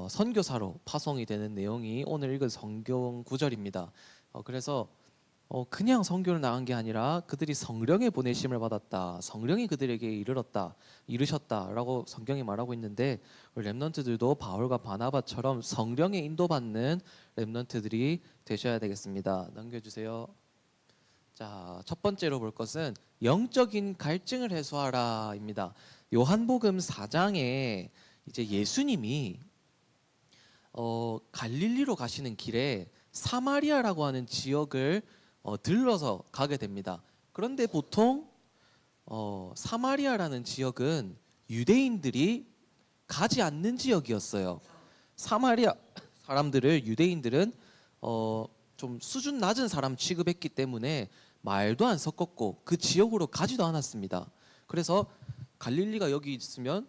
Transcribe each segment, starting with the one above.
선교사로 파송이 되는 내용이 오늘 읽은 성경 구절입니다. 그래서 그냥 선교를 나간 게 아니라 그들이 성령의 보내심을 받았다, 성령이 그들에게 이르셨다라고 성경이 말하고 있는데, 렘넌트들도 바울과 바나바처럼 성령의 인도받는 렘넌트들이 되셔야 되겠습니다. 넘겨주세요. 자, 첫 번째로 볼 것은 영적인 갈증을 해소하라입니다. 요한복음 4장에 이제 예수님이 갈릴리로 가시는 길에 사마리아라고 하는 지역을 들러서 가게 됩니다. 그런데 보통 사마리아라는 지역은 유대인들이 가지 않는 지역이었어요. 사마리아 사람들을 유대인들은 좀 수준 낮은 사람 취급했기 때문에 말도 안 섞었고 그 지역으로 가지도 않았습니다. 그래서 갈릴리가 여기 있으면,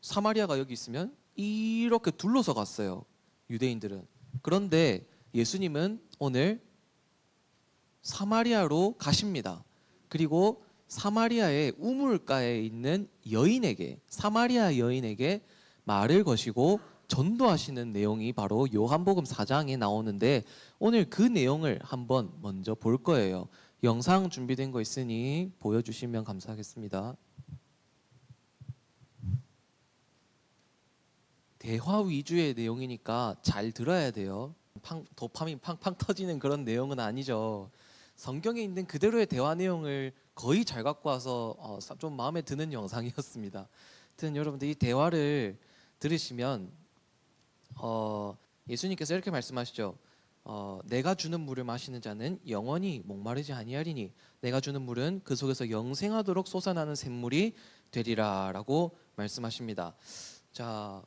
사마리아가 여기 있으면 이렇게 둘러서 갔어요, 유대인들은. 그런데 예수님은 오늘 사마리아로 가십니다. 그리고 사마리아의 우물가에 있는 여인에게, 사마리아 여인에게 말을 거시고 전도하시는 내용이 바로 요한복음 4장에 나오는데, 오늘 그 내용을 한번 먼저 볼 거예요. 영상 준비된 거 있으니 보여주시면 감사하겠습니다. 대화 위주의 내용이니까 잘 들어야 돼요. 도파민 팡팡 터지는 그런 내용은 아니죠. 성경에 있는 그대로의 대화 내용을 거의 잘 갖고 와서 좀 마음에 드는 영상이었습니다. 하여튼 여러분들 이 대화를 들으시면 예수님께서 이렇게 말씀하시죠. 내가 주는 물을 마시는 자는 영원히 목마르지 아니하리니 내가 주는 물은 그 속에서 영생하도록 솟아나는 샘물이 되리라 라고 말씀하십니다. 자,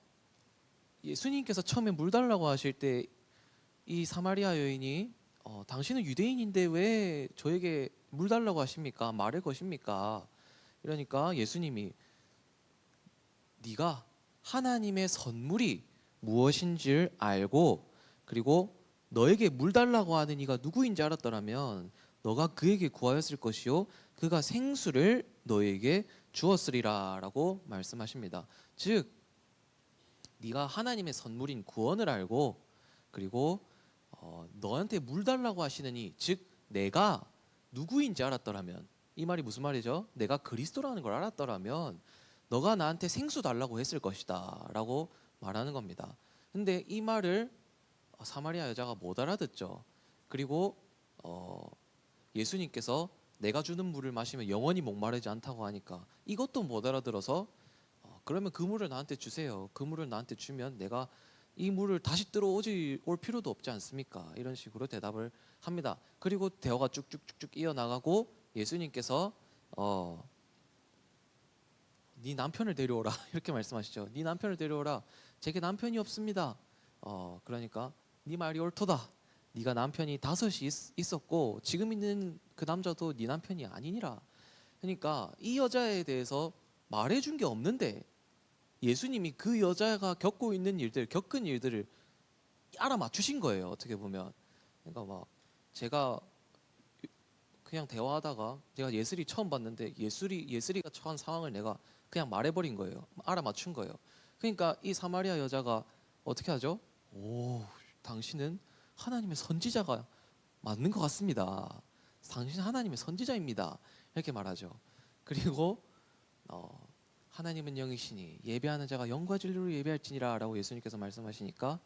예수님께서 처음에 물 달라고 하실 때 이 사마리아 여인이 당신은 유대인인데 왜 저에게 물 달라고 하십니까? 말을 거십니까? 이러니까 예수님이 네가 하나님의 선물이 무엇인지를 알고, 그리고 너에게 물 달라고 하는 이가 누구인지 알았더라면 너가 그에게 구하였을 것이요 그가 생수를 너에게 주었으리라 라고 말씀하십니다. 즉 네가 하나님의 선물인 구원을 알고, 그리고 너한테 물 달라고 하시느니, 즉 내가 누구인지 알았더라면, 이 말이 무슨 말이죠? 내가 그리스도라는 걸 알았더라면 너가 나한테 생수 달라고 했을 것이다 라고 말하는 겁니다. 근데 이 말을 사마리아 여자가 못 알아듣죠. 그리고 예수님께서 내가 주는 물을 마시면 영원히 목마르지 않다고 하니까 이것도 못 알아들어서 그러면 그 물을 나한테 주세요. 그 물을 나한테 주면 내가 이 물을 다시 올 필요도 없지 않습니까? 이런 식으로 대답을 합니다. 그리고 대화가 쭉쭉쭉쭉 이어나가고 예수님께서 네 남편을 데려오라 이렇게 말씀하시죠. 네 남편을 데려오라. 제게 남편이 없습니다. 그러니까 네 말이 옳도다. 네가 남편이 5이 있었고 지금 있는 그 남자도 네 남편이 아니니라. 그러니까 이 여자에 대해서 말해준 게 없는데 예수님이 그 여자가 겪은 일들을 알아맞추신 거예요. 어떻게 보면. 그러니까 막 제가 그냥 대화하다가 제가 예슬이 처음 봤는데 예슬이가 처한 상황을 내가 그냥 말해버린 거예요. 알아맞춘 거예요. 그러니까 이 사마리아 여자가 어떻게 하죠? 오, 당신은 하나님의 선지자가 맞는 것 같습니다. 당신은 하나님의 선지자입니다. 이렇게 말하죠. 그리고 하나님은 영이시니 예배하는 자가 영과 진리로 예배할지니라 라고 예수님께서 말씀하시니까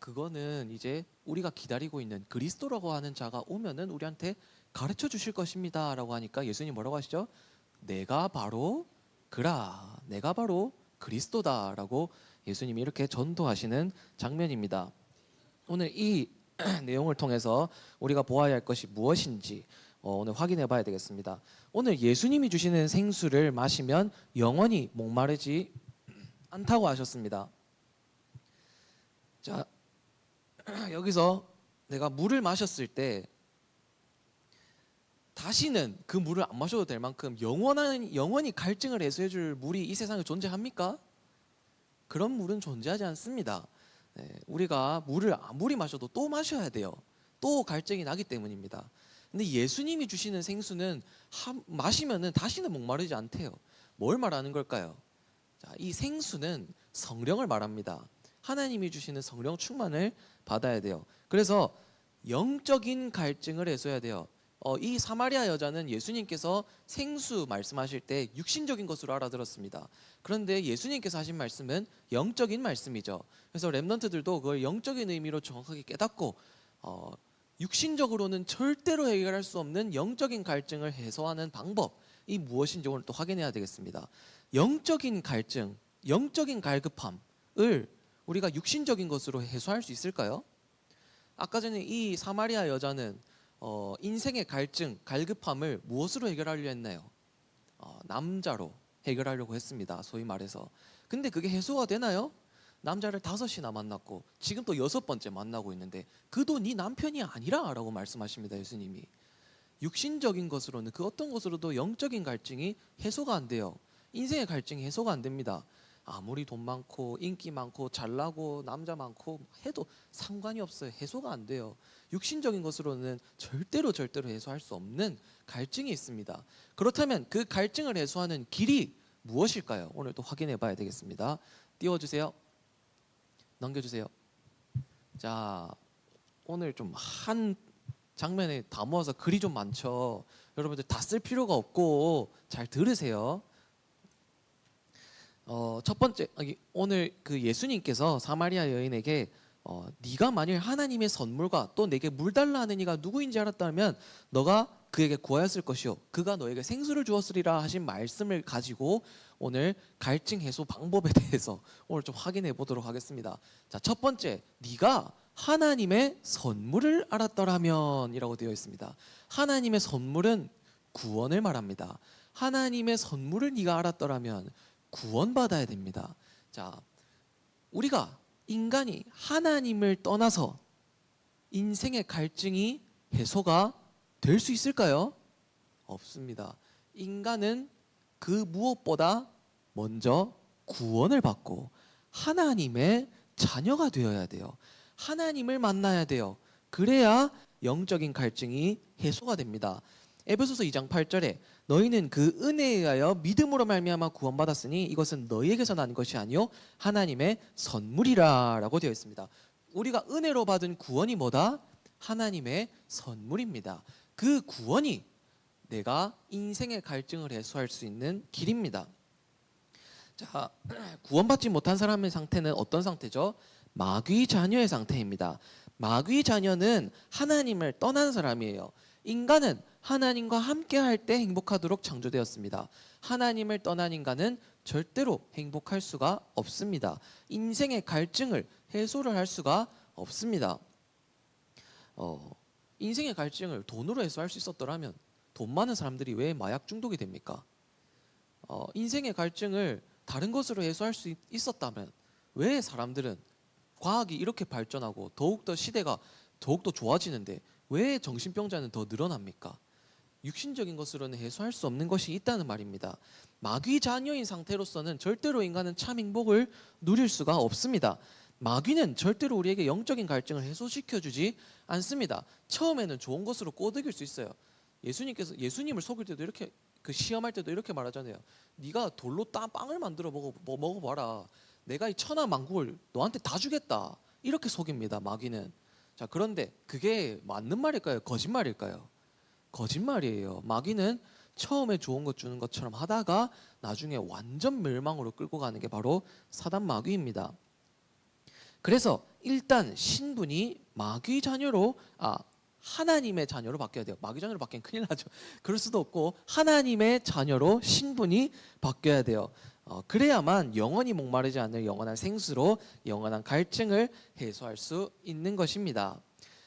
그거는 이제 우리가 기다리고 있는 그리스도라고 하는 자가 오면은 우리한테 가르쳐 주실 것입니다 라고 하니까 예수님 뭐라고 하시죠? 내가 바로 그리스도다 라고 예수님이 이렇게 전도하시는 장면입니다. 오늘 이 내용을 통해서 우리가 보아야 할 것이 무엇인지 오늘 확인해 봐야 되겠습니다. 오늘 예수님이 주시는 생수를 마시면 영원히 목마르지 않다고 하셨습니다. 자, 여기서 내가 물을 마셨을 때 다시는 그 물을 안 마셔도 될 만큼 영원히 갈증을 해소해 줄 물이 이 세상에 존재합니까? 그런 물은 존재하지 않습니다. 우리가 물을 아무리 마셔도 또 마셔야 돼요. 또 갈증이 나기 때문입니다. 근데 예수님이 주시는 생수는 마시면은 다시는 목마르지 않대요. 뭘 말하는 걸까요? 자, 이 생수는 성령을 말합니다. 하나님이 주시는 성령 충만을 받아야 돼요. 그래서 영적인 갈증을 해소해야 돼요. 이 사마리아 여자는 예수님께서 생수 말씀하실 때 육신적인 것으로 알아들었습니다. 그런데 예수님께서 하신 말씀은 영적인 말씀이죠. 그래서 렘넌트들도 그걸 영적인 의미로 정확하게 깨닫고 육신적으로는 절대로 해결할 수 없는 영적인 갈증을 해소하는 방법이 무엇인지 오늘 또 확인해야 되겠습니다. 영적인 갈증, 영적인 갈급함을 우리가 육신적인 것으로 해소할 수 있을까요? 아까 전에 이 사마리아 여자는 인생의 갈증, 갈급함을 무엇으로 해결하려 했나요? 남자로 해결하려고 했습니다. 소위 말해서. 근데 그게 해소가 되나요? 남자를 5이나 만났고 지금 또 6번째 만나고 있는데 그도 네 남편이 아니라 라고 말씀하십니다. 예수님이. 육신적인 것으로는 그 어떤 것으로도 영적인 갈증이 해소가 안 돼요. 인생의 갈증이 해소가 안 됩니다. 아무리 돈 많고 인기 많고 잘나고 남자 많고 해도 상관이 없어요. 해소가 안 돼요. 육신적인 것으로는 절대로 해소할 수 없는 갈증이 있습니다. 그렇다면 그 갈증을 해소하는 길이 무엇일까요? 오늘 또 확인해 봐야 되겠습니다. 띄워주세요. 넘겨주세요. 자, 오늘 좀 한 장면에 다 모아서 글이 좀 많죠. 여러분들 다 쓸 필요가 없고 잘 들으세요. 첫 번째, 오늘 그 예수님께서 사마리아 여인에게 네가 만일 하나님의 선물과 또 내게 물 달라 하는 이가 누구인지 알았다면 너가 그에게 구하였을 것이요 그가 너에게 생수를 주었으리라 하신 말씀을 가지고 오늘 갈증 해소 방법에 대해서 오늘 좀 확인해 보도록 하겠습니다. 자, 첫 번째, 네가 하나님의 선물을 알았더라면 이라고 되어 있습니다. 하나님의 선물은 구원을 말합니다. 하나님의 선물을 네가 알았더라면 구원받아야 됩니다. 자, 우리가 인간이 하나님을 떠나서 인생의 갈증이 해소가 될 수 있을까요? 없습니다. 인간은 그 무엇보다 먼저 구원을 받고 하나님의 자녀가 되어야 돼요. 하나님을 만나야 돼요. 그래야 영적인 갈증이 해소가 됩니다. 에베소서 2장 8절에 너희는 그 은혜에 의하여 믿음으로 말미암아 구원받았으니 이것은 너희에게서 난 것이 아니요 하나님의 선물이라 라고 되어 있습니다. 우리가 은혜로 받은 구원이 뭐다? 하나님의 선물입니다. 그 구원이 내가 인생의 갈증을 해소할 수 있는 길입니다. 자, 구원받지 못한 사람의 상태는 어떤 상태죠? 마귀 자녀의 상태입니다. 마귀 자녀는 하나님을 떠난 사람이에요. 인간은 하나님과 함께 할 때 행복하도록 창조되었습니다. 하나님을 떠난 인간은 절대로 행복할 수가 없습니다. 인생의 갈증을 해소를 할 수가 없습니다. 인생의 갈증을 돈으로 해소할 수 있었더라면 돈 많은 사람들이 왜 마약 중독이 됩니까? 인생의 갈증을 다른 것으로 해소할 수 있었다면 왜 사람들은 과학이 이렇게 발전하고 더욱더 시대가 더욱더 좋아지는데 왜 정신병자는 더 늘어납니까? 육신적인 것으로는 해소할 수 없는 것이 있다는 말입니다. 마귀 자녀인 상태로서는 절대로 인간은 참 행복을 누릴 수가 없습니다. 마귀는 절대로 우리에게 영적인 갈증을 해소시켜주지 않습니다. 처음에는 좋은 것으로 꼬드길 수 있어요. 예수님을 속일 때도 이렇게 시험할 때도 이렇게 말하잖아요. 네가 돌로 빵을 만들어 먹어봐라. 내가 이 천하 만국을 너한테 다 주겠다. 이렇게 속입니다. 마귀는. 자, 그런데 그게 맞는 말일까요? 거짓말일까요? 거짓말이에요. 마귀는 처음에 좋은 것 주는 것처럼 하다가 나중에 완전 멸망으로 끌고 가는 게 바로 사단 마귀입니다. 그래서 일단 신분이 마귀 자녀로 하나님의 자녀로 바뀌어야 돼요. 마귀 자녀로 바뀌면 큰일 나죠. 그럴 수도 없고 하나님의 자녀로 신분이 바뀌어야 돼요. 그래야만 영원히 목마르지 않을 영원한 생수로 영원한 갈증을 해소할 수 있는 것입니다.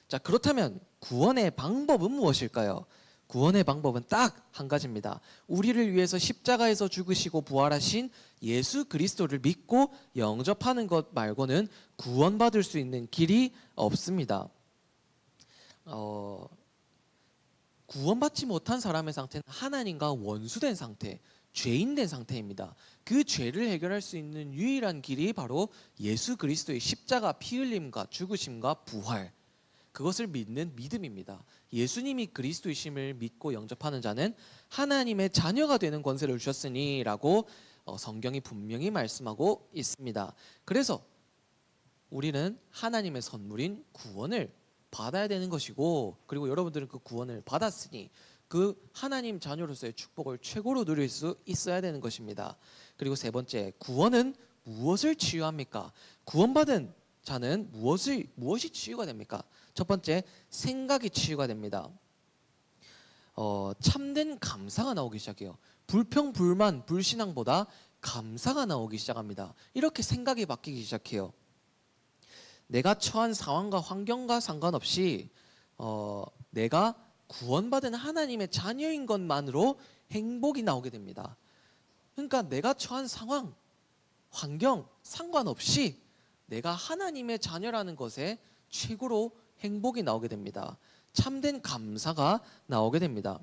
자, 그렇다면 구원의 방법은 무엇일까요? 구원의 방법은 딱 한 가지입니다. 우리를 위해서 십자가에서 죽으시고 부활하신 예수 그리스도를 믿고 영접하는 것 말고는 구원받을 수 있는 길이 없습니다. 구원받지 못한 사람의 상태는 하나님과 원수된 상태, 죄인된 상태입니다. 그 죄를 해결할 수 있는 유일한 길이 바로 예수 그리스도의 십자가 피 흘림과 죽으심과 부활, 그것을 믿는 믿음입니다. 예수님이 그리스도이심을 믿고 영접하는 자는 하나님의 자녀가 되는 권세를 주셨으니 라고 성경이 분명히 말씀하고 있습니다. 그래서 우리는 하나님의 선물인 구원을 받아야 되는 것이고, 그리고 여러분들은 그 구원을 받았으니 그 하나님 자녀로서의 축복을 최고로 누릴 수 있어야 되는 것입니다. 그리고 세 번째, 구원은 무엇을 치유합니까? 구원받은 자는 무엇이 치유가 됩니까? 첫 번째, 생각이 치유가 됩니다. 참된 감사가 나오기 시작해요. 불평, 불만, 불신앙보다 감사가 나오기 시작합니다. 이렇게 생각이 바뀌기 시작해요. 내가 처한 상황과 환경과 상관없이 내가 구원받은 하나님의 자녀인 것만으로 행복이 나오게 됩니다. 그러니까 내가 처한 상황, 환경 상관없이 내가 하나님의 자녀라는 것에 최고로 행복이 나오게 됩니다. 참된 감사가 나오게 됩니다.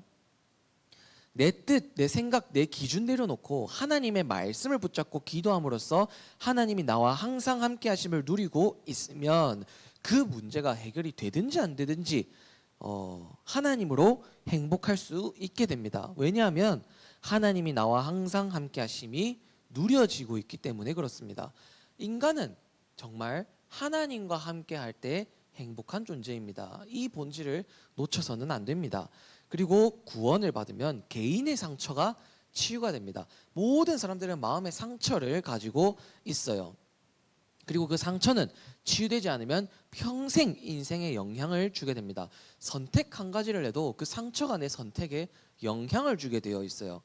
내 뜻, 내 생각, 내 기준 내려놓고 하나님의 말씀을 붙잡고 기도함으로써 하나님이 나와 항상 함께 하심을 누리고 있으면 그 문제가 해결이 되든지 안 되든지 하나님으로 행복할 수 있게 됩니다. 왜냐하면 하나님이 나와 항상 함께 하심이 누려지고 있기 때문에 그렇습니다. 인간은 정말 하나님과 함께 할 때 행복한 존재입니다. 이 본질을 놓쳐서는 안 됩니다. 그리고 구원을 받으면 개인의 상처가 치유가 됩니다. 모든 사람들은 마음의 상처를 가지고 있어요. 그리고 그 상처는 치유되지 않으면 평생 인생에 영향을 주게 됩니다. 선택 한 가지를 해도 그 상처가 내 선택에 영향을 주게 되어 있어요.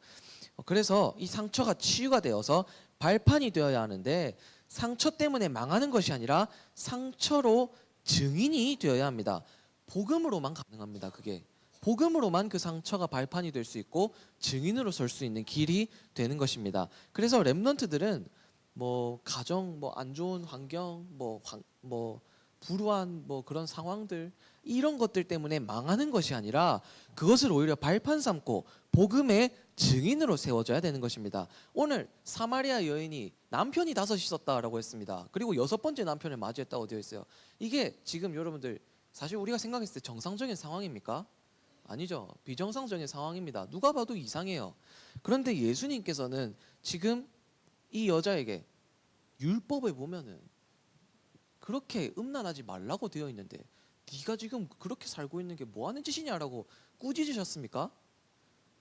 그래서 이 상처가 치유가 되어서 발판이 되어야 하는데, 상처 때문에 망하는 것이 아니라 상처로 증인이 되어야 합니다. 복음으로만 가능합니다. 그게 복음으로만 그 상처가 발판이 될 수 있고 증인으로 설 수 있는 길이 되는 것입니다. 그래서 렘넌트들은 가정, 안 좋은 환경, 불우한 그런 상황들, 이런 것들 때문에 망하는 것이 아니라 그것을 오히려 발판 삼고 복음의 증인으로 세워져야 되는 것입니다. 오늘 사마리아 여인이 남편이 5 있었다라고 했습니다. 그리고 6번째 남편을 맞이했다고 되어 있어요. 이게 지금 여러분들 사실 우리가 생각했을 때 정상적인 상황입니까? 아니죠. 비정상적인 상황입니다. 누가 봐도 이상해요. 그런데 예수님께서는 지금 이 여자에게 율법에 보면은 그렇게 음란하지 말라고 되어 있는데 네가 지금 그렇게 살고 있는 게 뭐 하는 짓이냐라고 꾸짖으셨습니까?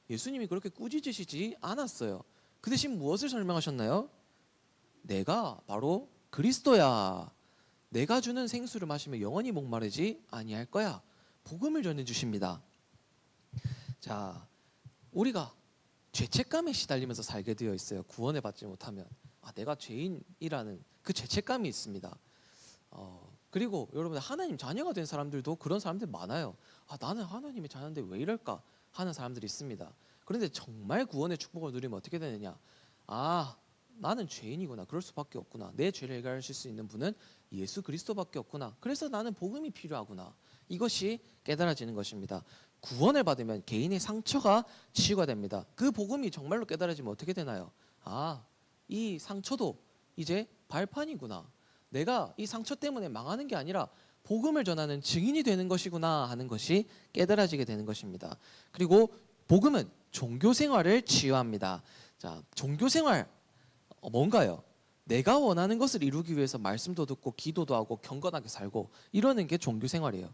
예수님이 그렇게 꾸짖으시지 않았어요. 그 대신 무엇을 설명하셨나요? 내가 바로 그리스도야. 내가 주는 생수를 마시면 영원히 목마르지 아니할 거야. 복음을 전해 주십니다. 자, 우리가 죄책감에 시달리면서 살게 되어 있어요. 구원을 받지 못하면 내가 죄인이라는 그 죄책감이 있습니다. 그리고 여러분, 하나님 자녀가 된 사람들도 그런 사람들 많아요. 나는 하나님의 자녀인데 왜 이럴까 하는 사람들이 있습니다. 그런데 정말 구원의 축복을 누리면 어떻게 되느냐? 나는 죄인이구나. 그럴 수밖에 없구나. 내 죄를 해결하실 수 있는 분은 예수 그리스도밖에 없구나. 그래서 나는 복음이 필요하구나. 이것이 깨달아지는 것입니다. 구원을 받으면 개인의 상처가 치유가 됩니다. 그 복음이 정말로 깨달아지면 어떻게 되나요? 이 상처도 이제 발판이구나. 내가 이 상처 때문에 망하는 게 아니라 복음을 전하는 증인이 되는 것이구나 하는 것이 깨달아지게 되는 것입니다. 그리고 복음은 종교 생활을 치유합니다. 자, 종교 생활 뭔가요? 내가 원하는 것을 이루기 위해서 말씀도 듣고 기도도 하고 경건하게 살고 이러는 게 종교 생활이에요.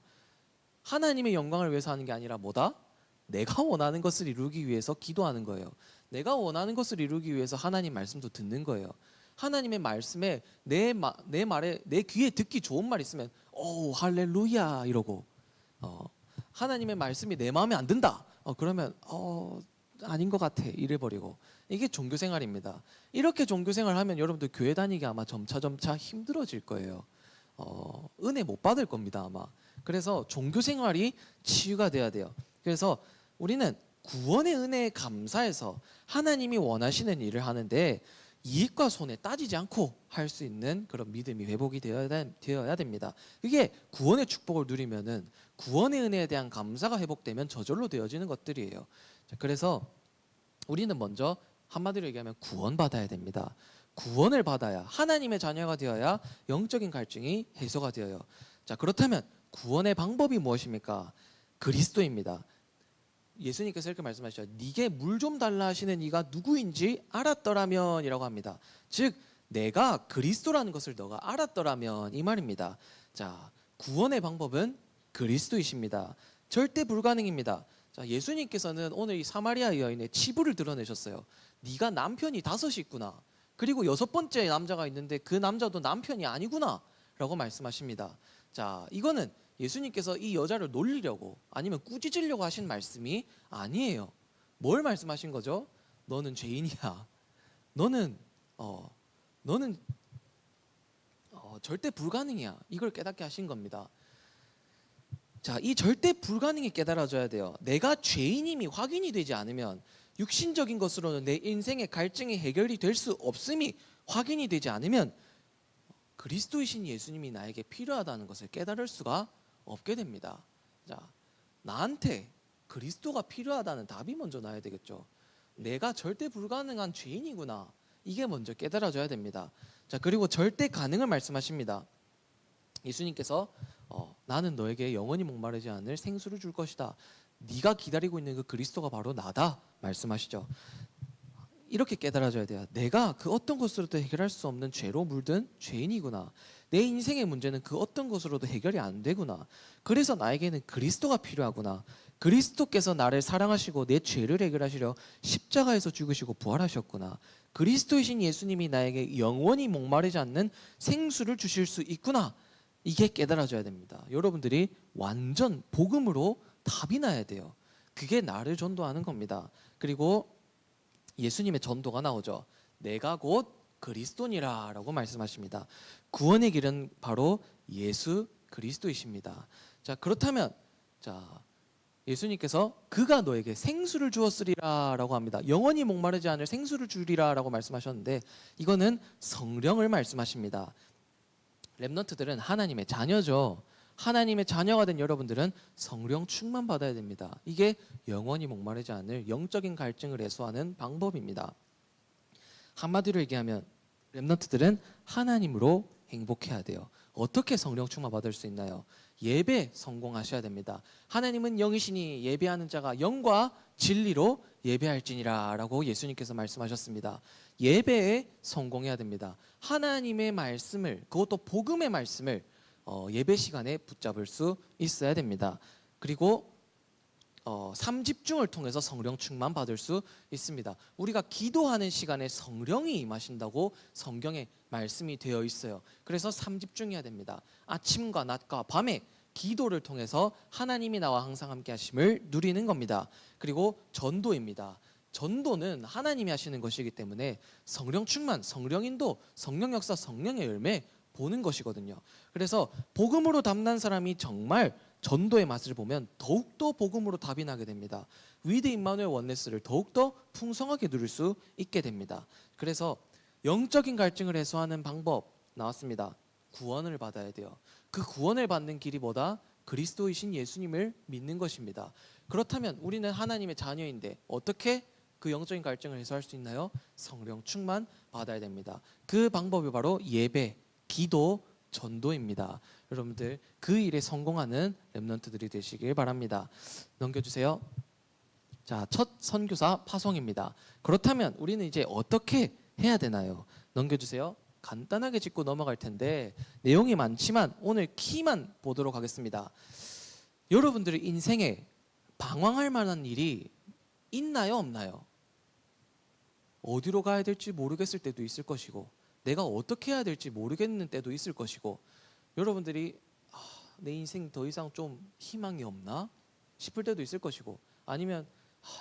하나님의 영광을 위해서 하는 게 아니라 뭐다? 내가 원하는 것을 이루기 위해서 기도하는 거예요. 내가 원하는 것을 이루기 위해서 하나님 말씀도 듣는 거예요. 하나님의 말씀에 내 말에 내 귀에 듣기 좋은 말 있으면 할렐루야 이러고, 하나님의 말씀이 내 마음에 안 든다 그러면 아닌 것 같아 이래버리고, 이게 종교생활입니다. 이렇게 종교생활하면 여러분들 교회 다니기 아마 점차 힘들어질 거예요. 은혜 못 받을 겁니다 아마. 그래서 종교생활이 치유가 돼야 돼요. 그래서 우리는 구원의 은혜에 감사해서 하나님이 원하시는 일을 하는데 이익과 손해 따지지 않고 할 수 있는 그런 믿음이 회복이 되어야 됩니다. 이게 구원의 축복을 누리면은, 구원의 은혜에 대한 감사가 회복되면 저절로 되어지는 것들이에요. 그래서 우리는 먼저 한마디로 얘기하면 구원받아야 됩니다. 구원을 받아야, 하나님의 자녀가 되어야 영적인 갈증이 해소가 되어요. 자, 그렇다면 구원의 방법이 무엇입니까? 그리스도입니다. 예수님께서 이렇게 말씀하시죠. 네게 물 좀 달라 하시는 이가 누구인지 알았더라면 이라고 합니다. 즉 내가 그리스도라는 것을 너가 알았더라면 이 말입니다. 자, 구원의 방법은 그리스도이십니다. 절대 불가능입니다. 자, 예수님께서는 오늘 이 사마리아 여인의 치부를 드러내셨어요. 네가 남편이 5이 있구나. 그리고 6번째 남자가 있는데 그 남자도 남편이 아니구나 라고 말씀하십니다. 자, 이거는 예수님께서 이 여자를 놀리려고 아니면 꾸짖으려고 하신 말씀이 아니에요. 뭘 말씀하신 거죠? 너는 죄인이야. 너는 절대 불가능이야. 이걸 깨닫게 하신 겁니다. 자, 이 절대 불가능이 깨달아져야 돼요. 내가 죄인임이 확인이 되지 않으면, 육신적인 것으로는 내 인생의 갈증이 해결이 될 수 없음이 확인이 되지 않으면 그리스도이신 예수님이 나에게 필요하다는 것을 깨달을 수가 없게 됩니다. 자, 나한테 그리스도가 필요하다는 답이 먼저 나야 되겠죠. 내가 절대 불가능한 죄인이구나. 이게 먼저 깨달아져야 됩니다. 자, 그리고 절대 가능을 말씀하십니다. 예수님께서 나는 너에게 영원히 목마르지 않을 생수를 줄 것이다. 네가 기다리고 있는 그 그리스도가 바로 나다 말씀하시죠. 이렇게 깨달아져야 돼요. 내가 그 어떤 것으로도 해결할 수 없는 죄로 물든 죄인이구나. 내 인생의 문제는 그 어떤 것으로도 해결이 안 되구나. 그래서 나에게는 그리스도가 필요하구나. 그리스도께서 나를 사랑하시고 내 죄를 해결하시려 십자가에서 죽으시고 부활하셨구나. 그리스도이신 예수님이 나에게 영원히 목마르지 않는 생수를 주실 수 있구나. 이게 깨달아져야 됩니다. 여러분들이 완전 복음으로 답이 나야 돼요. 그게 나를 전도하는 겁니다. 그리고 예수님의 전도가 나오죠. 내가 곧 그리스도니라 라고 말씀하십니다. 구원의 길은 바로 예수 그리스도이십니다. 자, 그렇다면 예수님께서 그가 너에게 생수를 주었으리라 라고 합니다. 영원히 목마르지 않을 생수를 주리라 라고 말씀하셨는데, 이거는 성령을 말씀하십니다. 렘넌트들은 하나님의 자녀죠. 하나님의 자녀가 된 여러분들은 성령 충만 받아야 됩니다. 이게 영원히 목마르지 않을 영적인 갈증을 해소하는 방법입니다. 한마디로 얘기하면 렘넌트들은 하나님으로 행복해야 돼요. 어떻게 성령 충만 받을 수 있나요? 예배 성공하셔야 됩니다. 하나님은 영이시니 예배하는 자가 영과 진리로 예배할지니라 라고 예수님께서 말씀하셨습니다. 예배에 성공해야 됩니다. 하나님의 말씀을, 그것도 복음의 말씀을 예배 시간에 붙잡을 수 있어야 됩니다. 그리고 삼집중을 통해서 성령 충만 받을 수 있습니다. 우리가 기도하는 시간에 성령이 임하신다고 성경에 말씀이 되어 있어요. 그래서 삼집중해야 됩니다. 아침과 낮과 밤에 기도를 통해서 하나님이 나와 항상 함께 하심을 누리는 겁니다. 그리고 전도입니다. 전도는 하나님이 하시는 것이기 때문에 성령 충만, 성령 인도, 성령 역사, 성령의 열매 보는 것이거든요. 그래서 복음으로 담난 사람이 정말 전도의 맛을 보면 더욱더 복음으로 답이 나게 됩니다. 위드 임마누엘 원네스를 더욱더 풍성하게 누릴 수 있게 됩니다. 그래서 영적인 갈증을 해소하는 방법 나왔습니다. 구원을 받아야 돼요. 그 구원을 받는 길이 뭐다? 그리스도이신 예수님을 믿는 것입니다. 그렇다면 우리는 하나님의 자녀인데 어떻게 그 영적인 갈증을 해소할 수 있나요? 성령 충만 받아야 됩니다. 그 방법이 바로 예배, 기도, 전도입니다. 여러분들 그 일에 성공하는 렘넌트들이 되시길 바랍니다. 넘겨주세요. 자, 첫 선교사 파송입니다. 그렇다면 우리는 이제 어떻게 해야 되나요? 넘겨주세요. 간단하게 짚고 넘어갈 텐데 내용이 많지만 오늘 키만 보도록 하겠습니다. 여러분들의 인생에 방황할 만한 일이 있나요, 없나요? 어디로 가야 될지 모르겠을 때도 있을 것이고, 내가 어떻게 해야 될지 모르겠는 때도 있을 것이고, 여러분들이 내 인생 더 이상 좀 희망이 없나 싶을 때도 있을 것이고, 아니면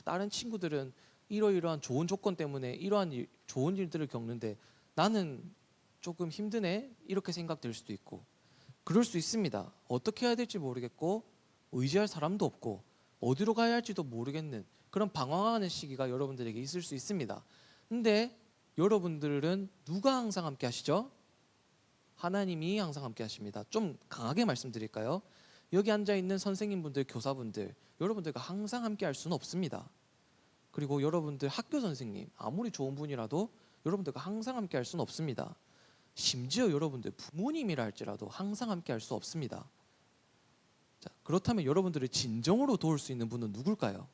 다른 친구들은 이러이러한 좋은 조건 때문에 이러한 좋은 일들을 겪는데 나는 조금 힘드네 이렇게 생각될 수도 있고, 그럴 수 있습니다. 어떻게 해야 될지 모르겠고 의지할 사람도 없고 어디로 가야 할지도 모르겠는 그런 방황하는 시기가 여러분들에게 있을 수 있습니다. 근데 여러분들은 누가 항상 함께 하시죠? 하나님이 항상 함께 하십니다. 좀 강하게 말씀드릴까요? 여기 앉아있는 선생님분들, 교사분들, 여러분들과 항상 함께 할 수는 없습니다. 그리고 여러분들 학교 선생님, 아무리 좋은 분이라도 여러분들과 항상 함께 할 수는 없습니다. 심지어 여러분들 부모님이라 할지라도 항상 함께 할 수 없습니다. 자, 그렇다면 여러분들을 진정으로 도울 수 있는 분은 누굴까요?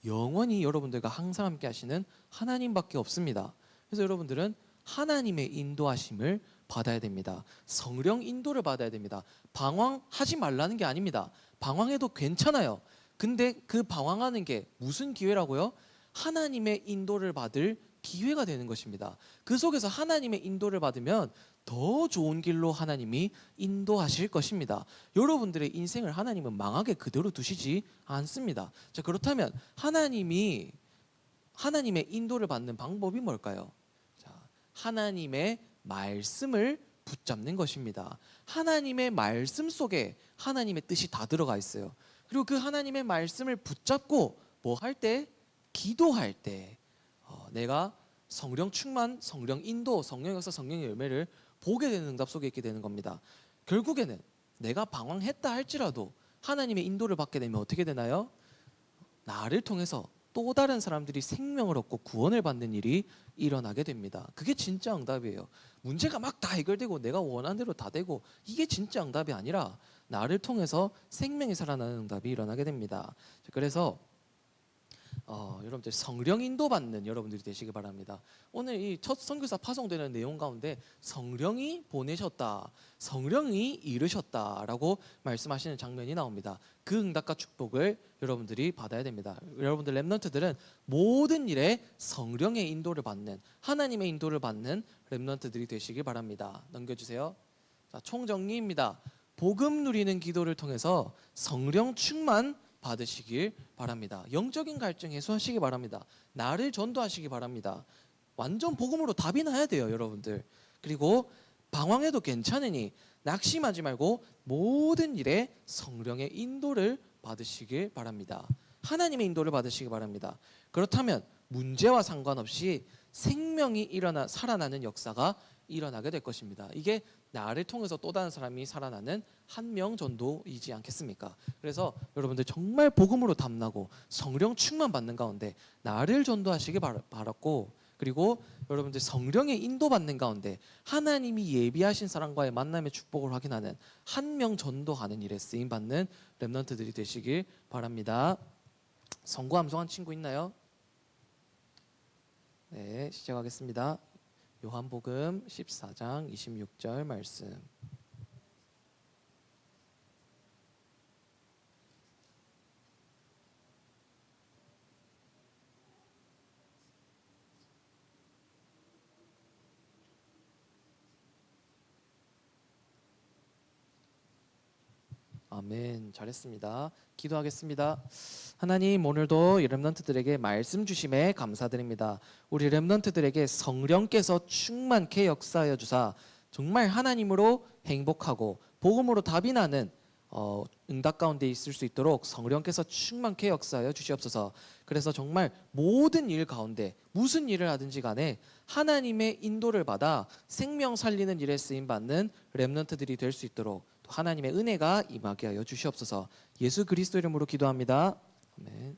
영원히 여러분들과 항상 함께 하시는 하나님밖에 없습니다. 그래서 여러분들은 하나님의 인도하심을 받아야 됩니다. 성령 인도를 받아야 됩니다. 방황하지 말라는 게 아닙니다. 방황해도 괜찮아요. 근데 그 방황하는 게 무슨 기회라고요? 하나님의 인도를 받을 기회가 되는 것입니다. 그 속에서 하나님의 인도를 받으면 더 좋은 길로 하나님이 인도하실 것입니다. 여러분들의 인생을 하나님은 망하게 그대로 두시지 않습니다. 자, 그렇다면 하나님의 인도를 받는 방법이 뭘까요? 자, 하나님의 말씀을 붙잡는 것입니다. 하나님의 말씀 속에 하나님의 뜻이 다 들어가 있어요. 그리고 그 하나님의 말씀을 붙잡고 뭐 할 때? 기도할 때 내가 성령 충만, 성령 인도, 성령 역사, 성령의 열매를 보게 되는 응답 속에 있게 되는 겁니다. 결국에는 내가 방황했다 할지라도 하나님의 인도를 받게 되면 어떻게 되나요? 나를 통해서 또 다른 사람들이 생명을 얻고 구원을 받는 일이 일어나게 됩니다. 그게 진짜 응답이에요. 문제가 막 다 해결되고 내가 원하는 대로 다 되고 이게 진짜 응답이 아니라 나를 통해서 생명이 살아나는 응답이 일어나게 됩니다. 그래서 여러분들 성령 인도받는 여러분들이 되시기 바랍니다. 오늘 이 첫 선교사 파송되는 내용 가운데 성령이 보내셨다, 성령이 이르셨다라고 말씀하시는 장면이 나옵니다. 그 응답과 축복을 여러분들이 받아야 됩니다. 여러분들 렘넌트들은 모든 일에 성령의 인도를 받는, 하나님의 인도를 받는 렘넌트들이 되시기 바랍니다. 넘겨주세요. 자, 총정리입니다. 복음 누리는 기도를 통해서 성령 충만 받으시길 바랍니다. 영적인 갈증 해소하시기 바랍니다. 나를 전도하시기 바랍니다. 완전 복음으로 답이 나야 돼요, 여러분들. 그리고 방황해도 괜찮으니 낙심하지 말고 모든 일에 성령의 인도를 받으시길 바랍니다. 하나님의 인도를 받으시기 바랍니다. 그렇다면 문제와 상관없이 생명이 살아나는 역사가 일어나게 될 것입니다. 이게 나를 통해서 또 다른 사람이 살아나는 한 명 전도이지 않겠습니까? 그래서 여러분들 정말 복음으로 담나고 성령 충만 받는 가운데 나를 전도하시기 바랐고, 그리고 여러분들 성령의 인도받는 가운데 하나님이 예비하신 사람과의 만남의 축복을 확인하는 한 명 전도하는 일에 쓰임받는 렘넌트들이 되시길 바랍니다. 선고 암송한 친구 있나요? 네, 시작하겠습니다. 요한복음 14장 26절 말씀. 아멘. 잘했습니다. 기도하겠습니다. 하나님, 오늘도 이 렘넌트들에게 말씀 주심에 감사드립니다. 우리 렘넌트들에게 성령께서 충만케 역사하여 주사 정말 하나님으로 행복하고 복음으로 답이 나는 응답 가운데 있을 수 있도록 성령께서 충만케 역사하여 주시옵소서. 그래서 정말 모든 일 가운데 무슨 일을 하든지 간에 하나님의 인도를 받아 생명 살리는 일에 쓰임 받는 렘넌트들이 될 수 있도록 하나님의 은혜가 임하게 하여 주시옵소서. 예수 그리스도 이름으로 기도합니다. 아멘.